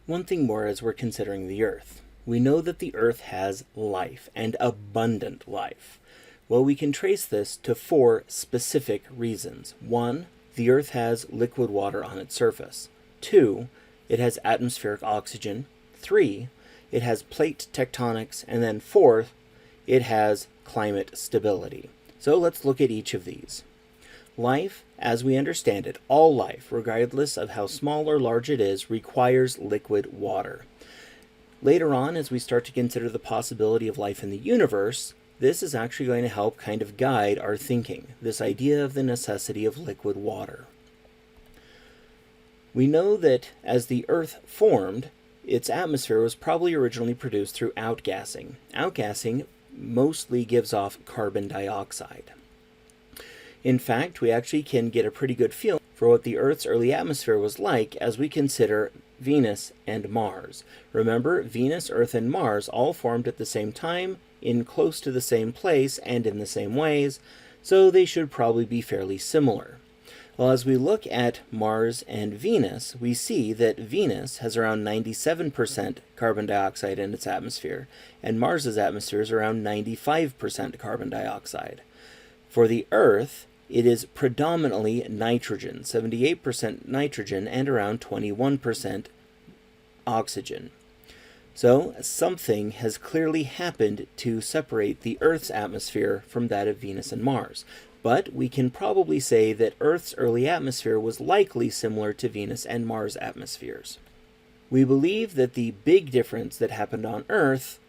One thing more as we're considering the Earth. We know that the Earth has life, and abundant life. Well, we can trace this to four specific reasons. One, the Earth has liquid water on its surface. Two, it has atmospheric oxygen. Three, it has plate tectonics. And then fourth, it has climate stability. So let's look at each of these. Life, as we understand it, all life, regardless of how small or large it is, requires liquid water. Later on, as we start to consider the possibility of life in the universe, this is actually going to help kind of guide our thinking, this idea of the necessity of liquid water. We know that as the Earth formed, its atmosphere was probably originally produced through outgassing. Outgassing mostly gives off carbon dioxide. In fact, we actually can get a pretty good feel for what the Earth's early atmosphere was like as we consider Venus and Mars. Remember, Venus, Earth, and Mars all formed at the same time, in close to the same place, and in the same ways, so they should probably be fairly similar. Well, as we look at Mars and Venus, we see that Venus has around 97% carbon dioxide in its atmosphere, and Mars's atmosphere is around 95% carbon dioxide. For the Earth, it is predominantly nitrogen, 78% nitrogen and around 21% oxygen. So something has clearly happened to separate the Earth's atmosphere from that of Venus and Mars. But we can probably say that Earth's early atmosphere was likely similar to Venus and Mars atmospheres. We believe that the big difference that happened on Earth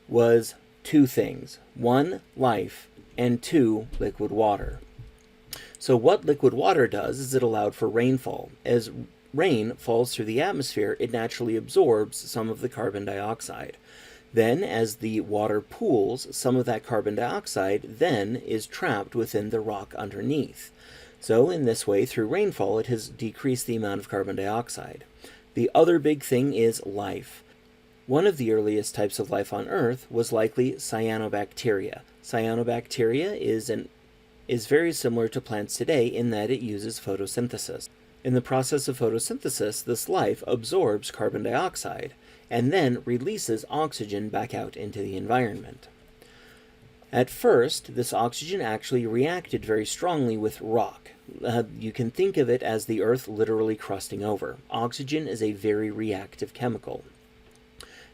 was two things. One, life, and two, liquid water. So what liquid water does is it allowed for rainfall. As rain falls through the atmosphere, it naturally absorbs some of the carbon dioxide. Then, as the water pools, some of that carbon dioxide then is trapped within the rock underneath. So in this way, through rainfall, it has decreased the amount of carbon dioxide. The other big thing is life. One of the earliest types of life on Earth was likely cyanobacteria. Cyanobacteria is very similar to plants today in that it uses photosynthesis. In the process of photosynthesis, this life absorbs carbon dioxide and then releases oxygen back out into the environment. At first, this oxygen actually reacted very strongly with rock. You can think of it as the Earth literally crusting over. Oxygen is a very reactive chemical.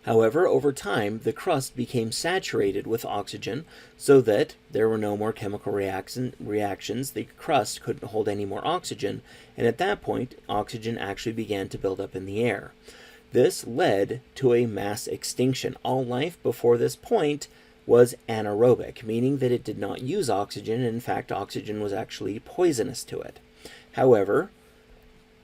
However, over time, the crust became saturated with oxygen so that there were no more chemical reactions. The crust couldn't hold any more oxygen, and at that point, oxygen actually began to build up in the air. This led to a mass extinction. All life before this point was anaerobic, meaning that it did not use oxygen, and in fact, oxygen was actually poisonous to it. However,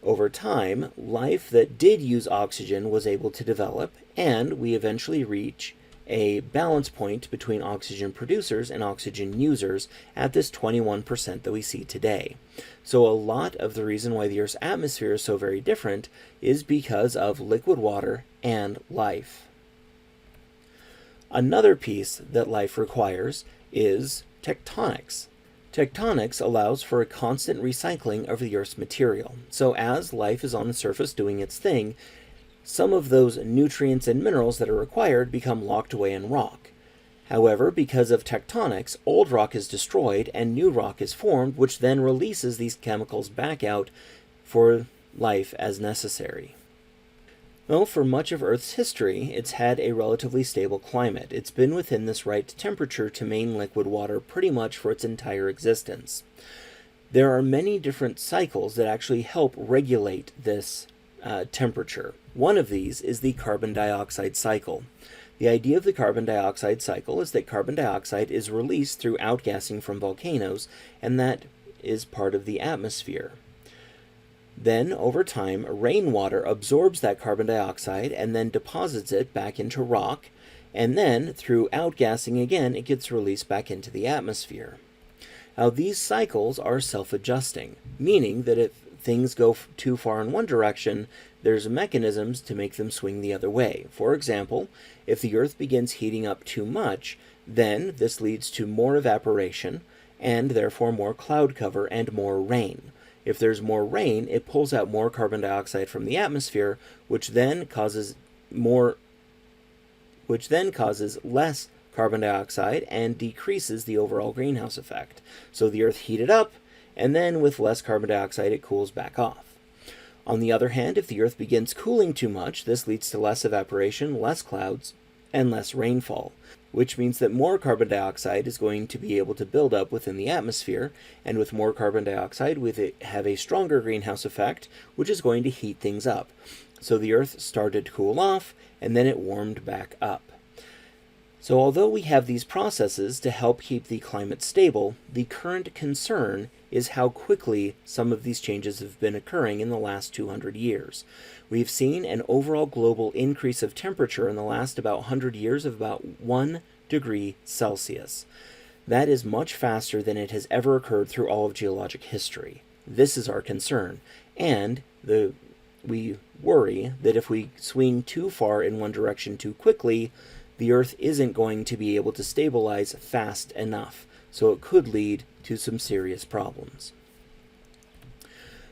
over time, life that did use oxygen was able to develop, and we eventually reach a balance point between oxygen producers and oxygen users at this 21% that we see today. So a lot of the reason why the Earth's atmosphere is so very different is because of liquid water and life. Another piece that life requires is tectonics. Tectonics allows for a constant recycling of the Earth's material. So as life is on the surface doing its thing, some of those nutrients and minerals that are required become locked away in rock. However, because of tectonics, old rock is destroyed and new rock is formed, which then releases these chemicals back out for life as necessary. Well, for much of Earth's history, it's had a relatively stable climate. It's been within this right temperature to main liquid water pretty much for its entire existence. There are many different cycles that actually help regulate this temperature. One of these is the carbon dioxide cycle. The idea of the carbon dioxide cycle is that carbon dioxide is released through outgassing from volcanoes, and that is part of the atmosphere. Then, over time, rainwater absorbs that carbon dioxide and then deposits it back into rock, and then, through outgassing again, it gets released back into the atmosphere. Now, these cycles are self-adjusting, meaning that if things go too far in one direction, there's mechanisms to make them swing the other way. For example, if the Earth begins heating up too much, then this leads to more evaporation, and therefore more cloud cover and more rain. If there's more rain, it pulls out more carbon dioxide from the atmosphere, which then causes less carbon dioxide and decreases the overall greenhouse effect. So the Earth heated up, and then with less carbon dioxide, it cools back off. On the other hand, if the Earth begins cooling too much, this leads to less evaporation, less clouds, and less rainfall, which means that more carbon dioxide is going to be able to build up within the atmosphere, and with more carbon dioxide, we have a stronger greenhouse effect, which is going to heat things up. So the Earth started to cool off, and then it warmed back up. So although we have these processes to help keep the climate stable, the current concern is how quickly some of these changes have been occurring in the last 200 years. We've seen an overall global increase of temperature in the last about 100 years of about 1 degree Celsius. That is much faster than it has ever occurred through all of geologic history. This is our concern, and we worry that if we swing too far in one direction too quickly, the Earth isn't going to be able to stabilize fast enough, so it could lead to some serious problems.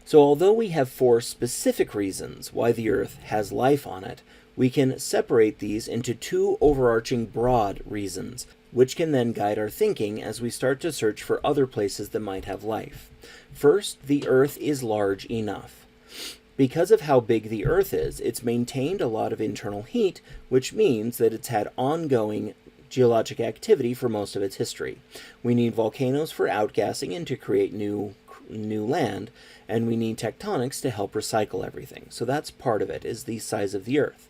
So although we have 4 specific reasons why the Earth has life on it, we can separate these into 2 overarching broad reasons, which can then guide our thinking as we start to search for other places that might have life. First, the Earth is large enough. Because of how big the Earth is, it's maintained a lot of internal heat, which means that it's had ongoing geologic activity for most of its history. We need volcanoes for outgassing and to create new land, and we need tectonics to help recycle everything. So that's part of it, is the size of the Earth.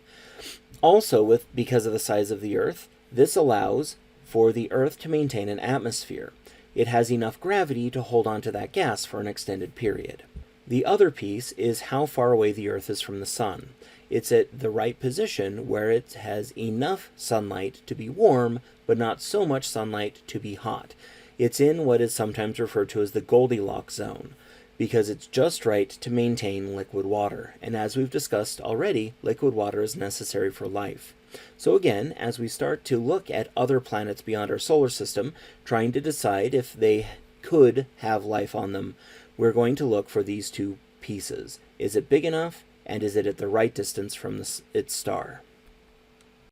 Also, because of the size of the Earth, this allows for the Earth to maintain an atmosphere. It has enough gravity to hold onto that gas for an extended period. The other piece is how far away the Earth is from the sun. It's at the right position where it has enough sunlight to be warm, but not so much sunlight to be hot. It's in what is sometimes referred to as the Goldilocks zone, because it's just right to maintain liquid water. And as we've discussed already, liquid water is necessary for life. So again, as we start to look at other planets beyond our solar system, trying to decide if they could have life on them, we're going to look for these 2 pieces. Is it big enough, and is it at the right distance from its star?